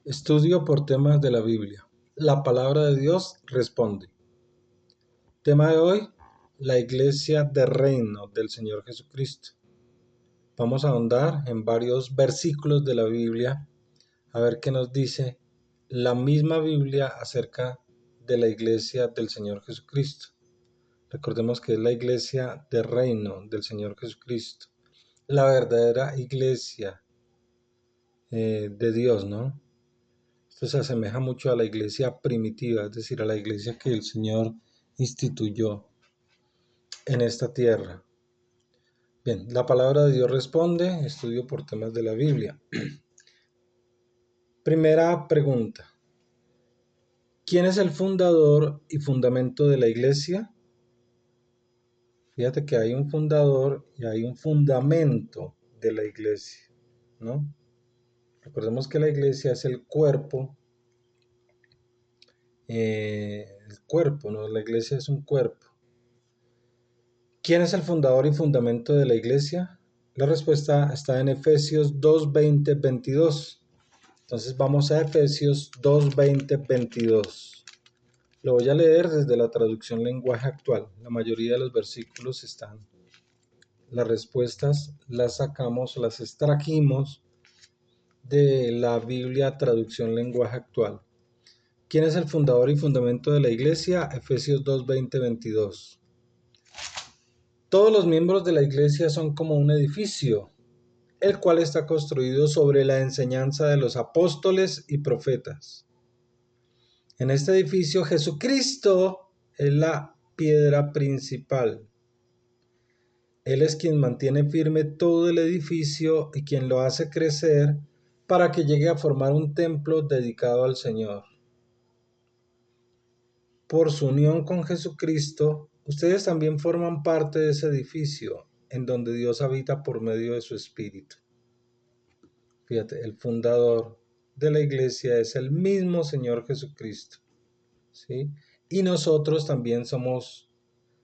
Estudio por temas de la Biblia. La palabra de Dios responde. Tema de hoy, la iglesia de reino del Señor Jesucristo. Vamos a ahondar en varios versículos de la Biblia a ver qué nos dice la misma Biblia acerca de la iglesia del Señor Jesucristo. Recordemos que es la iglesia de reino del Señor Jesucristo, la verdadera iglesia de Dios, ¿no? Esto se asemeja mucho a la iglesia primitiva, es decir, a la iglesia que el Señor instituyó en esta tierra. Bien, la palabra de Dios responde, estudio por temas de la Biblia. Primera pregunta. ¿Quién es el fundador y fundamento de la iglesia? Fíjate que hay un fundador y hay un fundamento de la iglesia, ¿no? Recordemos que la iglesia es el cuerpo, ¿no? La iglesia es un cuerpo. ¿Quién es el fundador y fundamento de la iglesia? La respuesta está en Efesios 2, 20, 22. Entonces vamos a Efesios 2, 20, 22. Lo voy a leer desde la traducción lenguaje actual. La mayoría de los versículos están. Las respuestas las sacamos, las extrajimos de la Biblia traducción lenguaje actual. ¿Quién es el fundador y fundamento de la iglesia? Efesios 2, 20, 22. Todos los miembros de la iglesia son como un edificio, el cual está construido sobre la enseñanza de los apóstoles y profetas. En este edificio Jesucristo es la piedra principal. Él es quien mantiene firme todo el edificio y quien lo hace crecer para que llegue a formar un templo dedicado al Señor. Por su unión con Jesucristo, ustedes también forman parte de ese edificio en donde Dios habita por medio de su Espíritu. Fíjate, el fundador de la iglesia es el mismo Señor Jesucristo, ¿sí? Y nosotros también somos,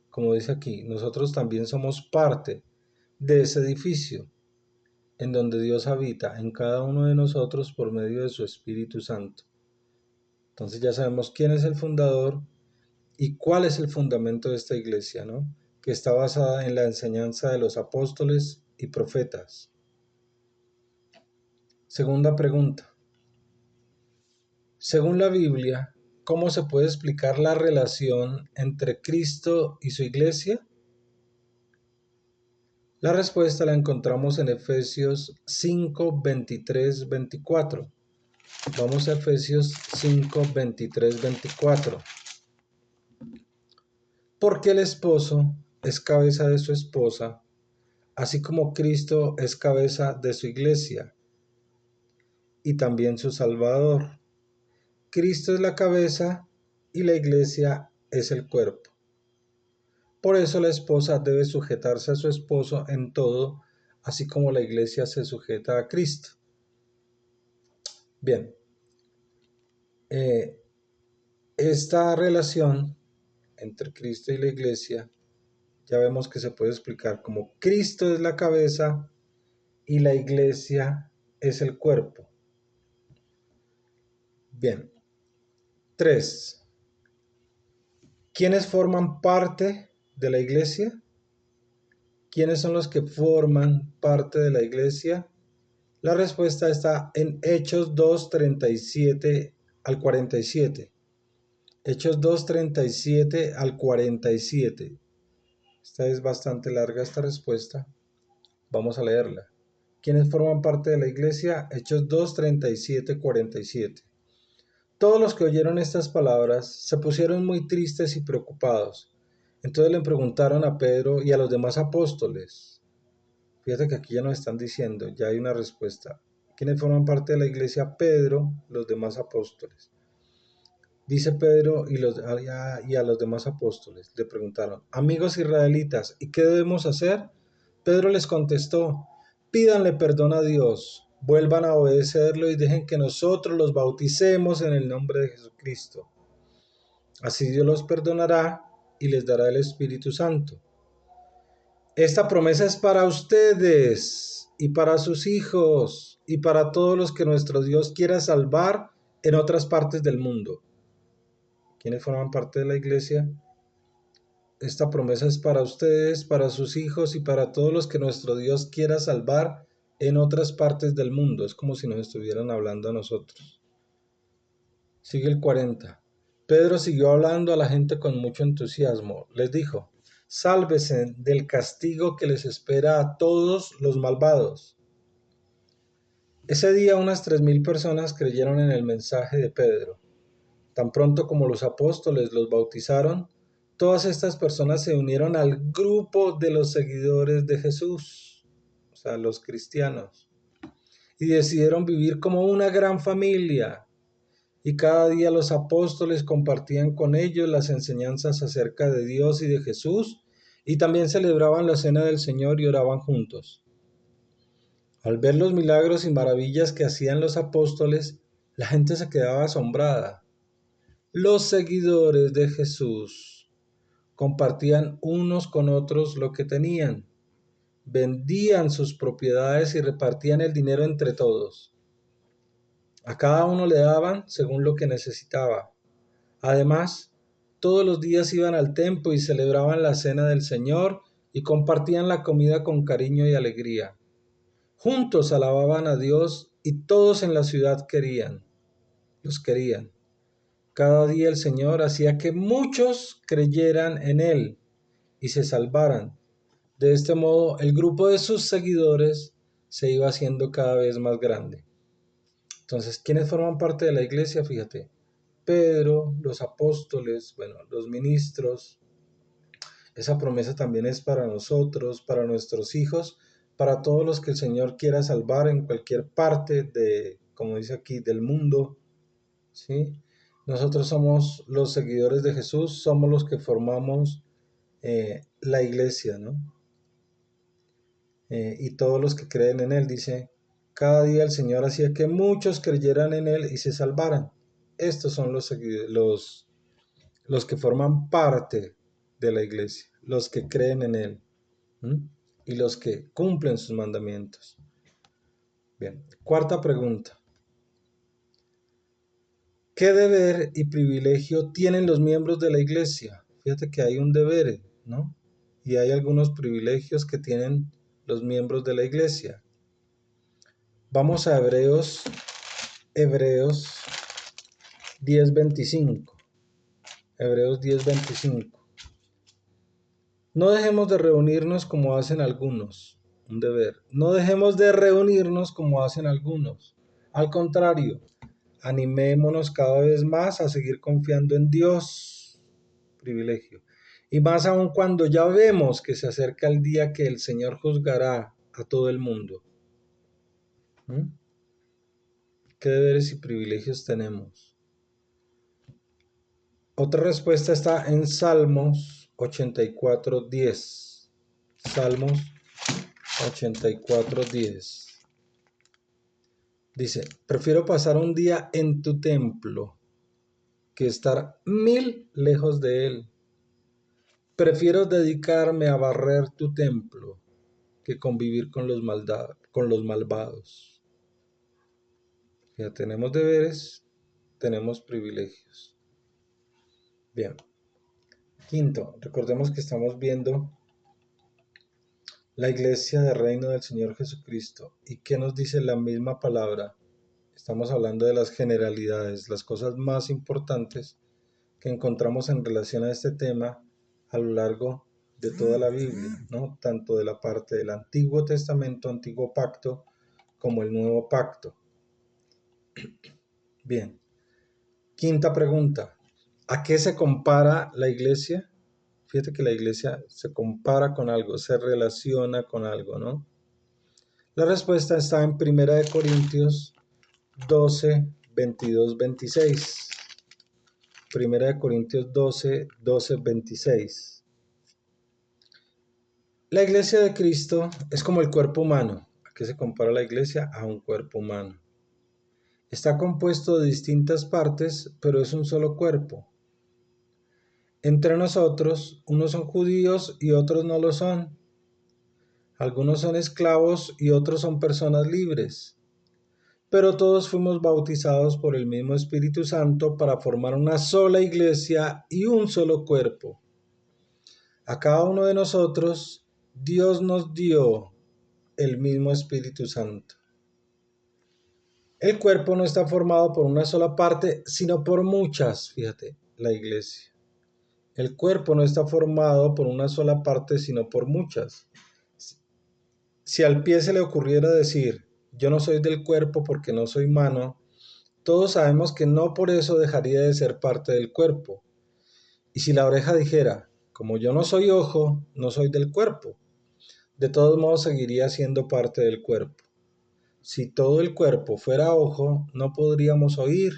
como dice aquí, nosotros también somos parte de ese edificio en donde Dios habita en cada uno de nosotros por medio de su Espíritu Santo. Entonces ya sabemos quién es el fundador y cuál es el fundamento de esta iglesia, ¿no? Que está basada en la enseñanza de los apóstoles y profetas. Segunda pregunta. Según la Biblia, ¿cómo se puede explicar la relación entre Cristo y su iglesia? La respuesta la encontramos en Efesios 5, 23, 24. Vamos a Efesios 5, 23, 24. Porque el esposo es cabeza de su esposa, así como Cristo es cabeza de su iglesia y también su Salvador. Cristo es la cabeza y la iglesia es el cuerpo. Por eso la esposa debe sujetarse a su esposo en todo, así como la iglesia se sujeta a Cristo. Bien, esta relación entre Cristo y la iglesia ya vemos que se puede explicar como Cristo es la cabeza y la iglesia es el cuerpo. Bien, 3. ¿Quiénes forman parte de la iglesia? ¿Quiénes son los que forman parte de la iglesia? La respuesta está en Hechos 2, 37 al 47. Hechos 2, 37 al 47. Esta es bastante larga esta respuesta. Vamos a leerla. ¿Quiénes forman parte de la iglesia? Hechos 2, 37, 47. Todos los que oyeron estas palabras se pusieron muy tristes y preocupados. Entonces le preguntaron a Pedro y a los demás apóstoles. Fíjate que aquí ya nos están diciendo, ya hay una respuesta. ¿Quiénes forman parte de la iglesia? Pedro, los demás apóstoles. Dice Pedro y a los demás apóstoles. Le preguntaron, amigos israelitas, ¿y qué debemos hacer? Pedro les contestó, pídanle perdón a Dios, vuelvan a obedecerlo y dejen que nosotros los bauticemos en el nombre de Jesucristo. Así Dios los perdonará y les dará el Espíritu Santo. Esta promesa es para ustedes y para sus hijos y para todos los que nuestro Dios quiera salvar en otras partes del mundo. ¿Quiénes forman parte de la iglesia? Esta promesa es para ustedes, para sus hijos y para todos los que nuestro Dios quiera salvar en otras partes del mundo. Es como si nos estuvieran hablando a nosotros. Sigue el 40. Pedro siguió hablando a la gente con mucho entusiasmo. Les dijo: sálvese del castigo que les espera a todos los malvados. Ese día unas 3.000 personas creyeron en el mensaje de Pedro. Tan pronto como los apóstoles los bautizaron, todas estas personas se unieron al grupo de los seguidores de Jesús, o sea, los cristianos, y decidieron vivir como una gran familia. Y cada día los apóstoles compartían con ellos las enseñanzas acerca de Dios y de Jesús, y también celebraban la cena del Señor y oraban juntos. Al ver los milagros y maravillas que hacían los apóstoles, la gente se quedaba asombrada. Los seguidores de Jesús compartían unos con otros lo que tenían, vendían sus propiedades y repartían el dinero entre todos. A cada uno le daban según lo que necesitaba. Además, todos los días iban al templo y celebraban la cena del Señor y compartían la comida con cariño y alegría. Juntos alababan a Dios y todos en la ciudad los querían. Cada día el Señor hacía que muchos creyeran en Él y se salvaran. De este modo, el grupo de sus seguidores se iba haciendo cada vez más grande. Entonces, ¿quiénes forman parte de la iglesia? Fíjate, Pedro, los apóstoles, los ministros. Esa promesa también es para nosotros, para nuestros hijos, para todos los que el Señor quiera salvar en cualquier parte de, como dice aquí, del mundo, ¿sí? Nosotros somos los seguidores de Jesús, somos los que formamos la iglesia, ¿no? Y todos los que creen en Él, dice, cada día el Señor hacía que muchos creyeran en Él y se salvaran. Estos son los que forman parte de la iglesia, los que creen en Él, ¿m? Y los que cumplen sus mandamientos. Bien, cuarta pregunta. ¿Qué deber y privilegio tienen los miembros de la iglesia? Fíjate que hay un deber, ¿no? Y hay algunos privilegios que tienen los miembros de la iglesia. Vamos a Hebreos 10:25. Hebreos 10:25. No dejemos de reunirnos como hacen algunos. Un deber. No dejemos de reunirnos como hacen algunos. Al contrario, animémonos cada vez más a seguir confiando en Dios. Privilegio. Y más aún cuando ya vemos que se acerca el día que el Señor juzgará a todo el mundo. ¿Mm? ¿Qué deberes y privilegios tenemos? Otra respuesta está en Salmos 84:10. Salmos 84:10. Dice, prefiero pasar un día en tu templo que estar 1000 lejos de él. Prefiero dedicarme a barrer tu templo que convivir con los malvados. Ya tenemos deberes, tenemos privilegios. Bien. Quinto, recordemos que estamos viendo la iglesia del reino del Señor Jesucristo. ¿Y qué nos dice la misma palabra? Estamos hablando de las generalidades, las cosas más importantes que encontramos en relación a este tema a lo largo de toda la Biblia, ¿no? Tanto de la parte del Antiguo Testamento, Antiguo Pacto, como el Nuevo Pacto. Bien. Quinta pregunta. ¿A qué se compara la iglesia? Fíjate que la iglesia se compara con algo, se relaciona con algo, ¿no? La respuesta está en 1 Corintios 12, 22, 26. 1 Corintios 12, 12, 26. La iglesia de Cristo es como el cuerpo humano. ¿A qué se compara la iglesia? A un cuerpo humano. Está compuesto de distintas partes, pero es un solo cuerpo. Entre nosotros, unos son judíos y otros no lo son. Algunos son esclavos y otros son personas libres. Pero todos fuimos bautizados por el mismo Espíritu Santo para formar una sola iglesia y un solo cuerpo. A cada uno de nosotros, Dios nos dio el mismo Espíritu Santo. El cuerpo no está formado por una sola parte, sino por muchas, fíjate, la iglesia. El cuerpo no está formado por una sola parte, sino por muchas. Si al pie se le ocurriera decir, yo no soy del cuerpo porque no soy mano, todos sabemos que no por eso dejaría de ser parte del cuerpo. Y si la oreja dijera, como yo no soy ojo, no soy del cuerpo, de todos modos seguiría siendo parte del cuerpo. Si todo el cuerpo fuera ojo, no podríamos oír.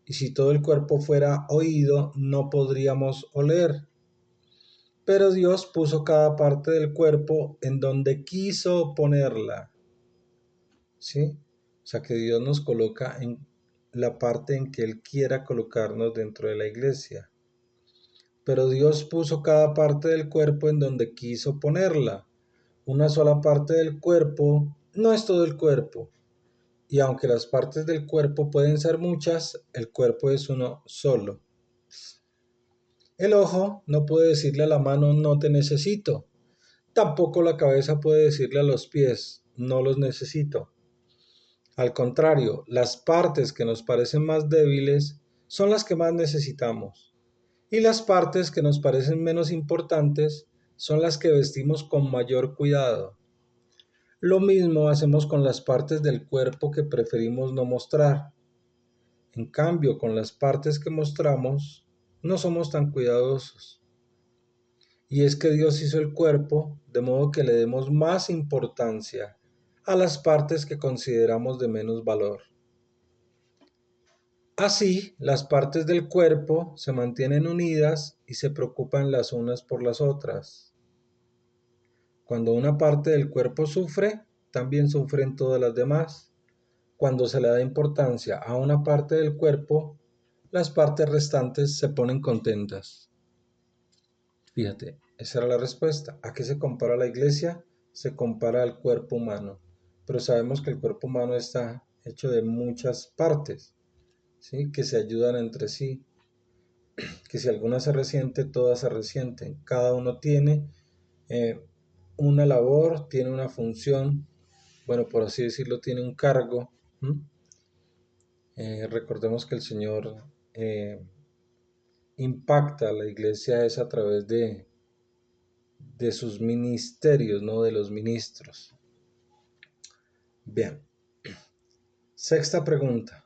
Y si todo el cuerpo fuera oído, no podríamos oler. Pero Dios puso cada parte del cuerpo en donde quiso ponerla. ¿Sí? O sea que Dios nos coloca en la parte en que Él quiera colocarnos dentro de la iglesia. Pero Dios puso cada parte del cuerpo en donde quiso ponerla. Una sola parte del cuerpo no es todo el cuerpo. Y aunque las partes del cuerpo pueden ser muchas, el cuerpo es uno solo. El ojo no puede decirle a la mano no te necesito. Tampoco la cabeza puede decirle a los pies no los necesito. Al contrario, las partes que nos parecen más débiles son las que más necesitamos. Y las partes que nos parecen menos importantes son las que vestimos con mayor cuidado. Lo mismo hacemos con las partes del cuerpo que preferimos no mostrar. En cambio, con las partes que mostramos, no somos tan cuidadosos. Y es que Dios hizo el cuerpo de modo que le demos más importancia a las partes que consideramos de menos valor. Así, las partes del cuerpo se mantienen unidas y se preocupan las unas por las otras. Cuando una parte del cuerpo sufre, también sufren todas las demás. Cuando se le da importancia a una parte del cuerpo, las partes restantes se ponen contentas. Fíjate, esa era la respuesta. ¿A qué se compara la iglesia? Se compara al cuerpo humano. Pero sabemos que el cuerpo humano está hecho de muchas partes, ¿sí? Que se ayudan entre sí. Que si alguna se resiente, todas se resienten. Cada uno tiene una labor, tiene una función, bueno, por así decirlo, tiene un cargo. Recordemos que el Señor impacta a la iglesia es a través de sus ministerios, no de los ministros. Bien. Sexta pregunta.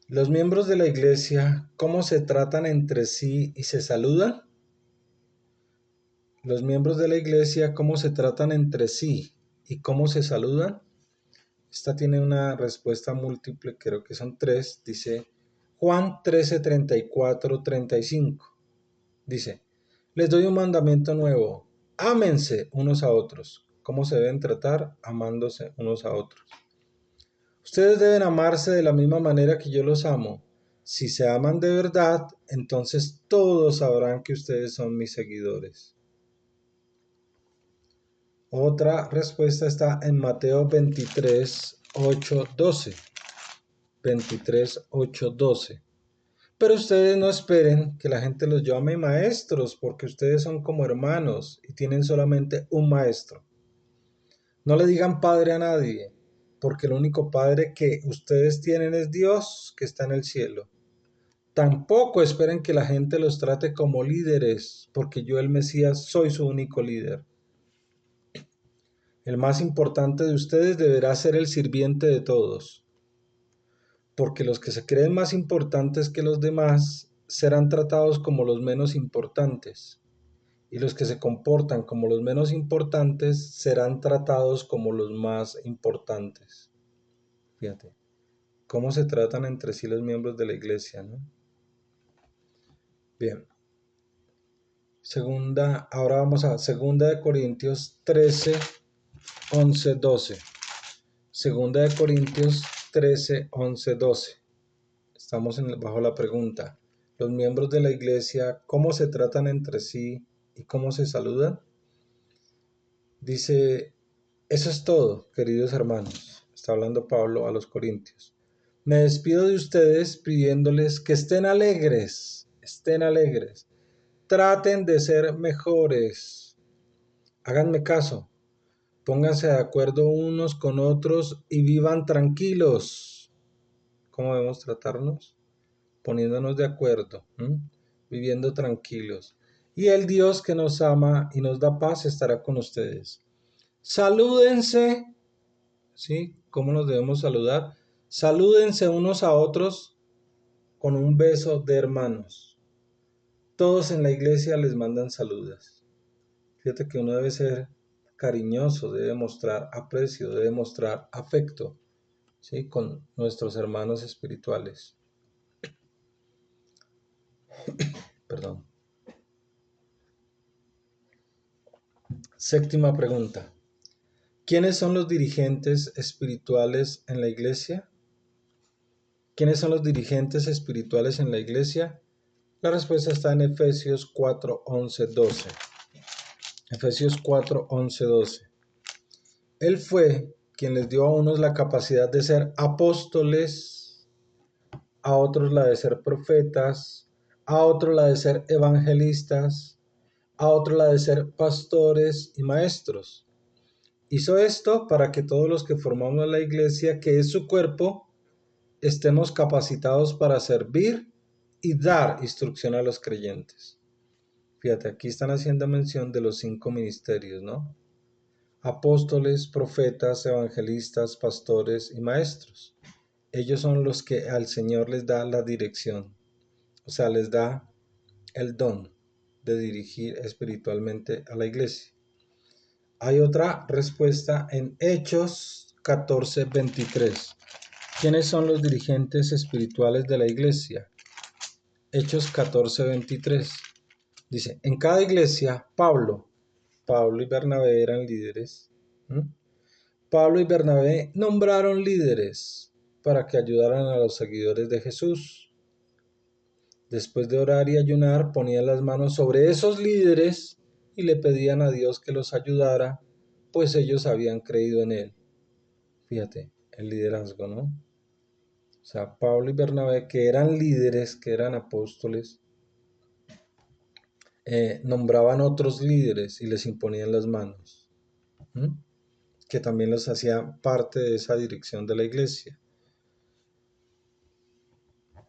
¿Los miembros de la iglesia cómo se tratan entre sí y se saludan? Los miembros de la iglesia cómo se tratan entre sí y cómo se saludan. Esta tiene una respuesta múltiple, creo que son tres. Dice Juan 13, 34, 35. Dice, les doy un mandamiento nuevo, ámense unos a otros. ¿Cómo se deben tratar? Amándose unos a otros. Ustedes deben amarse de la misma manera que yo los amo. Si se aman de verdad, entonces todos sabrán que ustedes son mis seguidores. Otra respuesta está en Mateo 23, 8, 12. 23, 8, 12. Pero ustedes no esperen que la gente los llame maestros, porque ustedes son como hermanos y tienen solamente un maestro. No le digan padre a nadie, porque el único padre que ustedes tienen es Dios, que está en el cielo. Tampoco esperen que la gente los trate como líderes, porque yo, el Mesías, soy su único líder. El más importante de ustedes deberá ser el sirviente de todos, porque los que se creen más importantes que los demás serán tratados como los menos importantes, y los que se comportan como los menos importantes serán tratados como los más importantes. Fíjate, cómo se tratan entre sí los miembros de la iglesia, ¿no? Bien. Ahora vamos a 2 Corintios 13, 11, 12. 2 Corintios 13, 11, 12. Estamos bajo la pregunta, ¿los miembros de la iglesia cómo se tratan entre sí y cómo se saludan? Dice, eso es todo, queridos hermanos. Está hablando Pablo a los Corintios. Me despido de ustedes pidiéndoles que estén alegres, estén alegres. Traten de ser mejores. Háganme caso. Pónganse de acuerdo unos con otros y vivan tranquilos. ¿Cómo debemos tratarnos? Poniéndonos de acuerdo, viviendo tranquilos. Y el Dios que nos ama y nos da paz estará con ustedes. Salúdense, ¿sí? ¿Cómo nos debemos saludar? Salúdense unos a otros con un beso de hermanos. Todos en la iglesia les mandan saludos. Fíjate que uno debe ser cariñoso, debe mostrar aprecio, debe mostrar afecto, ¿sí? Con nuestros hermanos espirituales. Perdón. Séptima pregunta. ¿Quiénes son los dirigentes espirituales en la iglesia? ¿Quiénes son los dirigentes espirituales en la iglesia? La respuesta está en Efesios 4, 11, 12. Efesios 4, 11, 12. Él fue quien les dio a unos la capacidad de ser apóstoles, a otros la de ser profetas, a otros la de ser evangelistas, a otros la de ser pastores y maestros. Hizo esto para que todos los que formamos la iglesia, que es su cuerpo, estemos capacitados para servir y dar instrucción a los creyentes. Fíjate, aquí están haciendo mención de los 5 ministerios, ¿no? Apóstoles, profetas, evangelistas, pastores y maestros. Ellos son los que al Señor les da la dirección, o sea, les da el don de dirigir espiritualmente a la iglesia. Hay otra respuesta en Hechos 14:23. ¿Quiénes son los dirigentes espirituales de la iglesia? Hechos 14:23. Dice, en cada iglesia, Pablo y Bernabé eran líderes. Pablo y Bernabé nombraron líderes para que ayudaran a los seguidores de Jesús. Después de orar y ayunar, ponían las manos sobre esos líderes y le pedían a Dios que los ayudara, pues ellos habían creído en él. Fíjate, el liderazgo, ¿no? O sea, Pablo y Bernabé, que eran líderes, que eran apóstoles, nombraban otros líderes y les imponían las manos, que también los hacía parte de esa dirección de la iglesia.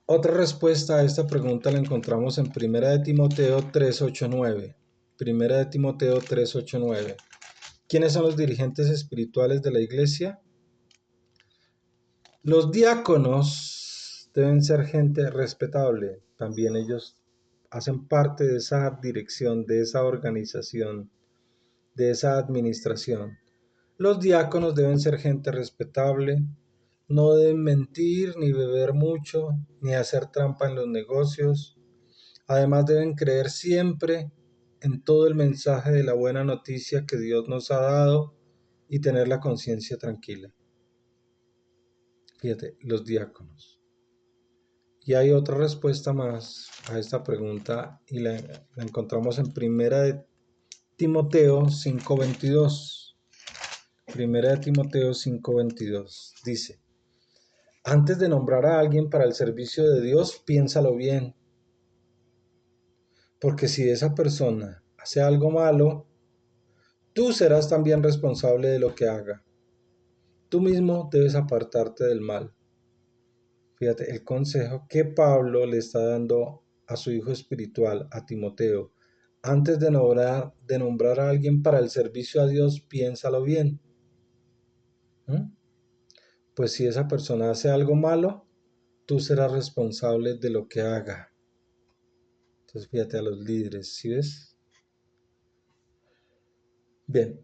Otra respuesta a esta pregunta la encontramos en 1 de Timoteo 3:8-9. 1 de Timoteo 3:8-9. ¿Quiénes son los dirigentes espirituales de la iglesia? Los diáconos deben ser gente respetable. También ellos hacen parte de esa dirección, de esa organización, de esa administración. Los diáconos deben ser gente respetable, no deben mentir, ni beber mucho, ni hacer trampa en los negocios. Además deben creer siempre en todo el mensaje de la buena noticia que Dios nos ha dado y tener la conciencia tranquila. Fíjate, los diáconos. Y hay otra respuesta más a esta pregunta y la encontramos en 1 de Timoteo 5:22. 1 de Timoteo 5:22 dice, antes de nombrar a alguien para el servicio de Dios, piénsalo bien, porque si esa persona hace algo malo, tú serás también responsable de lo que haga. Tú mismo debes apartarte del mal. Fíjate, el consejo que Pablo le está dando a su hijo espiritual, a Timoteo, antes de nombrar a alguien para el servicio a Dios, piénsalo bien. Pues si esa persona hace algo malo, tú serás responsable de lo que haga. Entonces fíjate a los líderes, ¿sí ves? Bien,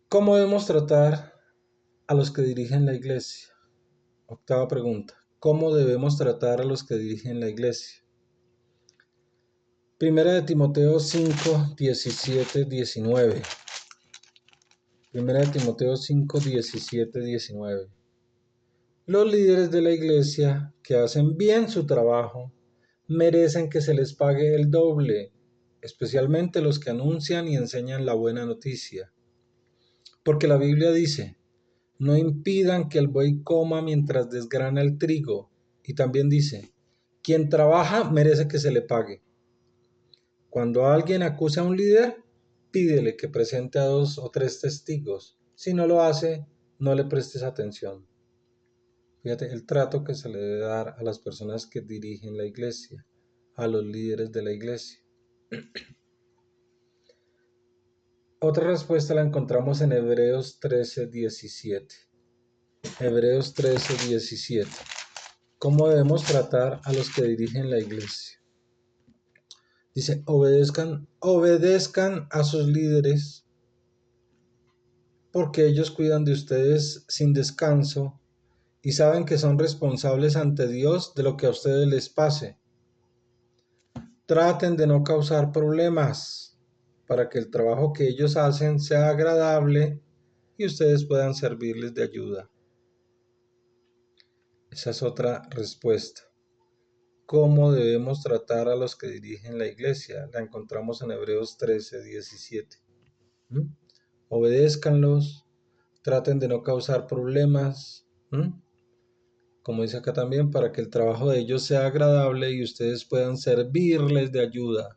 ¿cómo debemos tratar a los que dirigen la iglesia? Octava pregunta, ¿cómo debemos tratar a los que dirigen la iglesia? Primera de Timoteo 5, 17, 19. Primera de Timoteo 5, 17, 19. Los líderes de la iglesia que hacen bien su trabajo merecen que se les pague el doble, especialmente los que anuncian y enseñan la buena noticia. Porque la Biblia dice, no impidan que el buey coma mientras desgrana el trigo. Y también dice, quien trabaja merece que se le pague. Cuando alguien acusa a un líder, pídele que presente a 2 o 3 testigos. Si no lo hace, no le prestes atención. Fíjate el trato que se le debe dar a las personas que dirigen la iglesia, a los líderes de la iglesia. Otra respuesta la encontramos en Hebreos 13:17. Hebreos 13:17. ¿Cómo debemos tratar a los que dirigen la iglesia? Dice, obedezcan a sus líderes porque ellos cuidan de ustedes sin descanso y saben que son responsables ante Dios de lo que a ustedes les pase. Traten de no causar problemas para que el trabajo que ellos hacen sea agradable y ustedes puedan servirles de ayuda. Esa es otra respuesta. ¿Cómo debemos tratar a los que dirigen la iglesia? La encontramos en Hebreos 13:17. Obedézcanlos, traten de no causar problemas, como dice acá también, para que el trabajo de ellos sea agradable y ustedes puedan servirles de ayuda.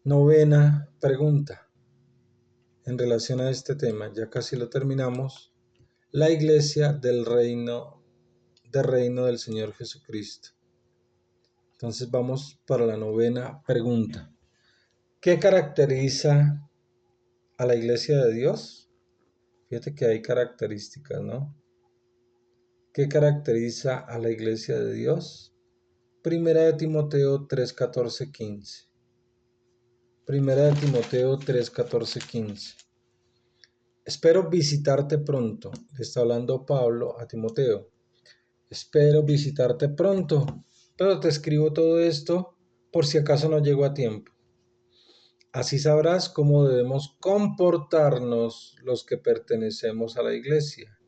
Novena pregunta en relación a este tema, ya casi lo terminamos. La iglesia del reino del Señor Jesucristo. Entonces vamos para la novena pregunta. ¿Qué caracteriza a la iglesia de Dios? Fíjate que hay características, ¿no? ¿Qué caracteriza a la iglesia de Dios? Primera de Timoteo 3:14-15. Primera de Timoteo 3:14-15. Espero visitarte pronto. Le está hablando Pablo a Timoteo. Espero visitarte pronto, pero te escribo todo esto por si acaso no llego a tiempo. Así sabrás cómo debemos comportarnos los que pertenecemos a la iglesia,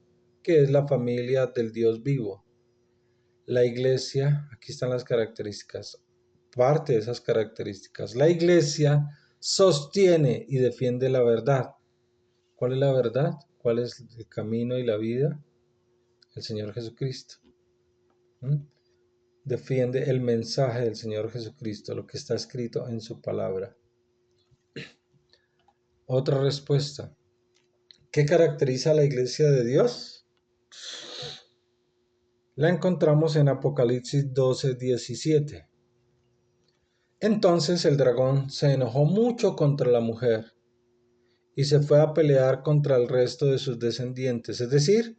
que es la familia del Dios vivo. La iglesia, aquí están las características, parte de esas características. La iglesia sostiene y defiende la verdad. ¿Cuál es la verdad? ¿Cuál es el camino y la vida? El Señor Jesucristo. Defiende el mensaje del Señor Jesucristo, lo que está escrito en su palabra. Otra respuesta. ¿Qué caracteriza a la iglesia de Dios? La encontramos en Apocalipsis 12:17. Entonces el dragón se enojó mucho contra la mujer y se fue a pelear contra el resto de sus descendientes, es decir,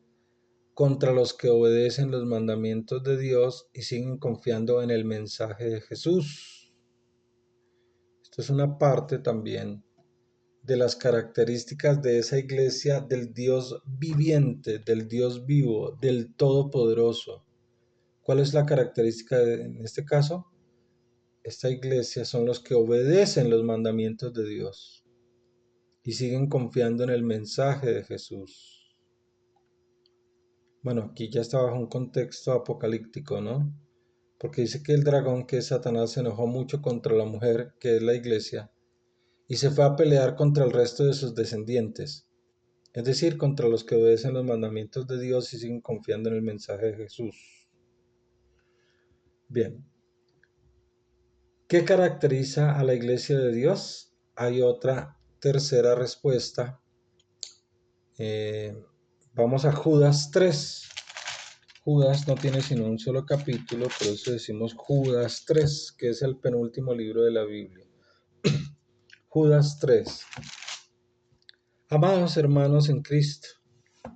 contra los que obedecen los mandamientos de Dios y siguen confiando en el mensaje de Jesús. Esto es una parte también de las características de esa iglesia del Dios viviente, del Dios vivo, del Todopoderoso. ¿Cuál es la característica en este caso? Esta iglesia son los que obedecen los mandamientos de Dios y siguen confiando en el mensaje de Jesús. Bueno, aquí ya está bajo un contexto apocalíptico, ¿no? Porque dice que el dragón, que es Satanás, se enojó mucho contra la mujer, que es la iglesia, y se fue a pelear contra el resto de sus descendientes, es decir, contra los que obedecen los mandamientos de Dios y siguen confiando en el mensaje de Jesús. Bien. ¿Qué caracteriza a la iglesia de Dios? Hay otra tercera respuesta. Vamos a Judas 3. Judas no tiene sino un solo capítulo, por eso decimos Judas 3, que es el penúltimo libro de la Biblia. Judas 3. Amados hermanos en Cristo,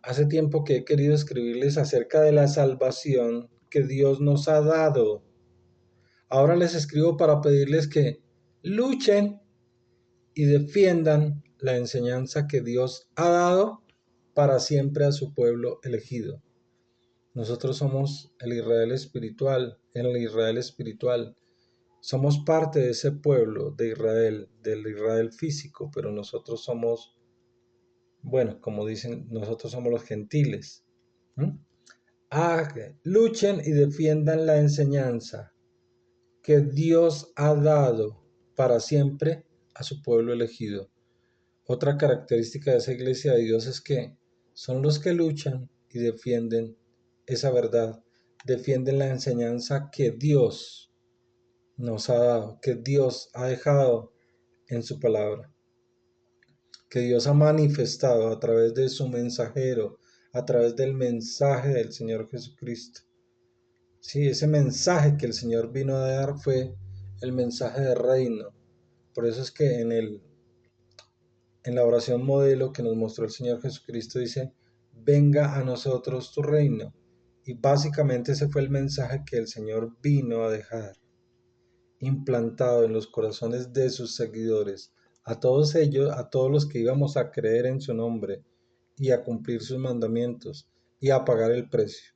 hace tiempo que he querido escribirles acerca de la salvación que Dios nos ha dado. Ahora les escribo para pedirles que luchen y defiendan la enseñanza que Dios ha dado para siempre a su pueblo elegido. Nosotros somos el Israel espiritual. Somos parte de ese pueblo de Israel, del Israel físico, pero nosotros somos, bueno, como dicen, nosotros somos los gentiles. Luchen y defiendan la enseñanza que Dios ha dado para siempre a su pueblo elegido. Otra característica de esa iglesia de Dios es que son los que luchan y defienden esa verdad, defienden la enseñanza que Dios nos ha dado, que Dios ha dejado en su palabra, que Dios ha manifestado a través de su mensajero, a través del mensaje del Señor Jesucristo. Sí, ese mensaje que el Señor vino a dar fue el mensaje de reino. Por eso es que en la oración modelo que nos mostró el Señor Jesucristo dice, venga a nosotros tu reino. Y básicamente ese fue el mensaje que el Señor vino a dejar, implantado en los corazones de sus seguidores, a todos ellos, a todos los que íbamos a creer en su nombre y a cumplir sus mandamientos y a pagar el precio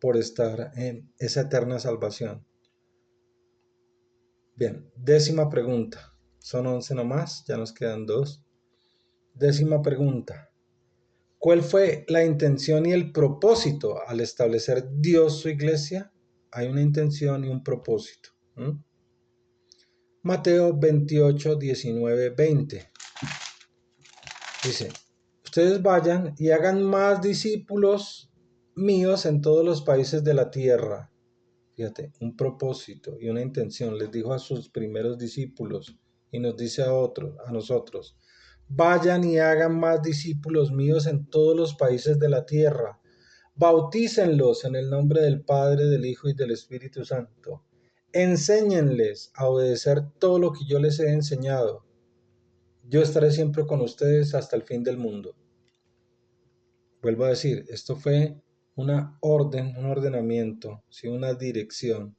por estar en esa eterna salvación. Bien, décima pregunta. Son 11 nomás, ya nos quedan 2. Décima pregunta. ¿Cuál fue la intención y el propósito al establecer Dios su iglesia? Hay una intención y un propósito. Mateo 28, 19, 20. Dice, ustedes vayan y hagan más discípulos míos en todos los países de la tierra. Fíjate, un propósito y una intención. Les dijo a sus primeros discípulos y nos dice a nosotros. Vayan y hagan más discípulos míos en todos los países de la tierra. Bautícenlos en el nombre del Padre, del Hijo y del Espíritu Santo. Enséñenles a obedecer todo lo que yo les he enseñado. Yo estaré siempre con ustedes hasta el fin del mundo. Vuelvo a decir, esto fue una orden, un ordenamiento, ¿sí? Una dirección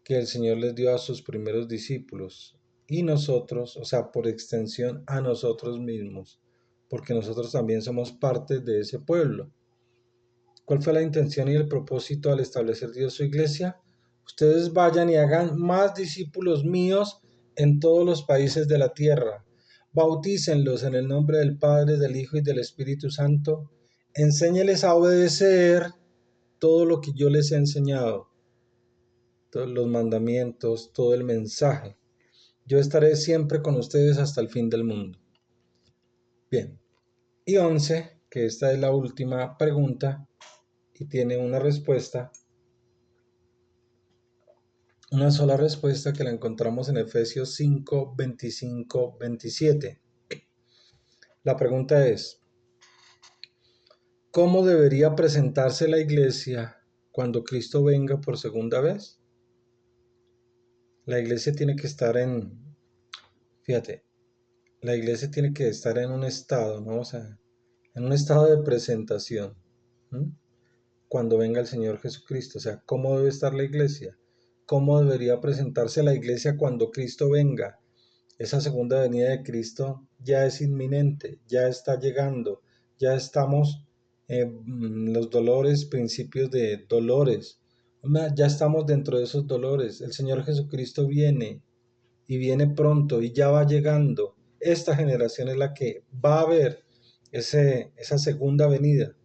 que el Señor les dio a sus primeros discípulos y nosotros, o sea, por extensión a nosotros mismos, porque nosotros también somos parte de ese pueblo. ¿Cuál fue la intención y el propósito al establecer Dios su iglesia? Ustedes vayan y hagan más discípulos míos en todos los países de la tierra. Bautícenlos en el nombre del Padre, del Hijo y del Espíritu Santo. Enséñeles a obedecer todo lo que yo les he enseñado, todos los mandamientos, todo el mensaje. Yo estaré siempre con ustedes hasta el fin del mundo. Bien. Y 11, que esta es la última pregunta y tiene una respuesta. Una sola respuesta que la encontramos en Efesios 5, 25, 27. La pregunta es, ¿cómo debería presentarse la iglesia cuando Cristo venga por segunda vez? La iglesia tiene que estar fíjate, la iglesia tiene que estar en un estado, ¿no? O sea, en un estado de presentación, ¿m? Cuando venga el Señor Jesucristo. O sea, ¿cómo debe estar la iglesia? ¿Cómo debería presentarse la iglesia cuando Cristo venga? Esa segunda venida de Cristo ya es inminente, ya está llegando, ya estamos en los dolores, principios de dolores, ya estamos dentro de esos dolores. El Señor Jesucristo viene y viene pronto y ya va llegando. Esta generación es la que va a ver esa segunda venida.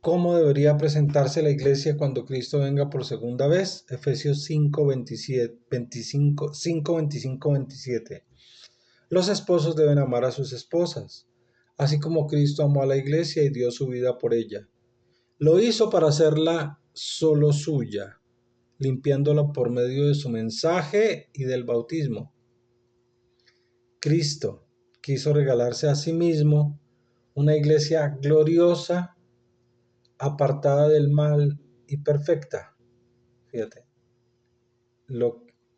¿Cómo debería presentarse la iglesia cuando Cristo venga por segunda vez? Efesios 5, 27, 25, 5, 25, 27. Los esposos deben amar a sus esposas, así como Cristo amó a la iglesia y dio su vida por ella. Lo hizo para hacerla solo suya, limpiándola por medio de su mensaje y del bautismo. Cristo quiso regalarse a sí mismo una iglesia gloriosa, apartada del mal y perfecta. Fíjate,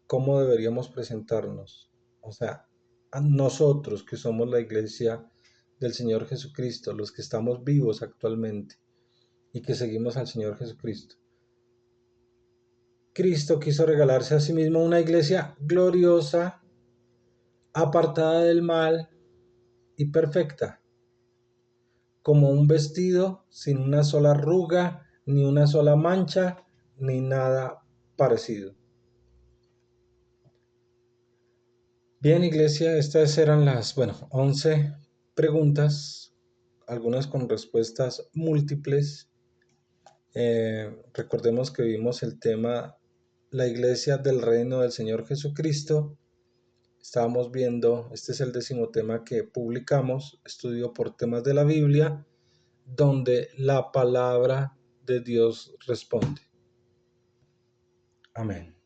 cómo deberíamos presentarnos. O sea, a nosotros que somos la iglesia del Señor Jesucristo, los que estamos vivos actualmente y que seguimos al Señor Jesucristo. Cristo quiso regalarse a sí mismo una iglesia gloriosa, apartada del mal y perfecta, como un vestido sin una sola arruga, ni una sola mancha, ni nada parecido. Bien, iglesia, estas eran las, 11 preguntas, algunas con respuestas múltiples. Recordemos que vimos el tema, la iglesia del reino del Señor Jesucristo, Estábamos viendo, este es el 10º tema que publicamos, estudio por temas de la Biblia, donde la palabra de Dios responde. Amén.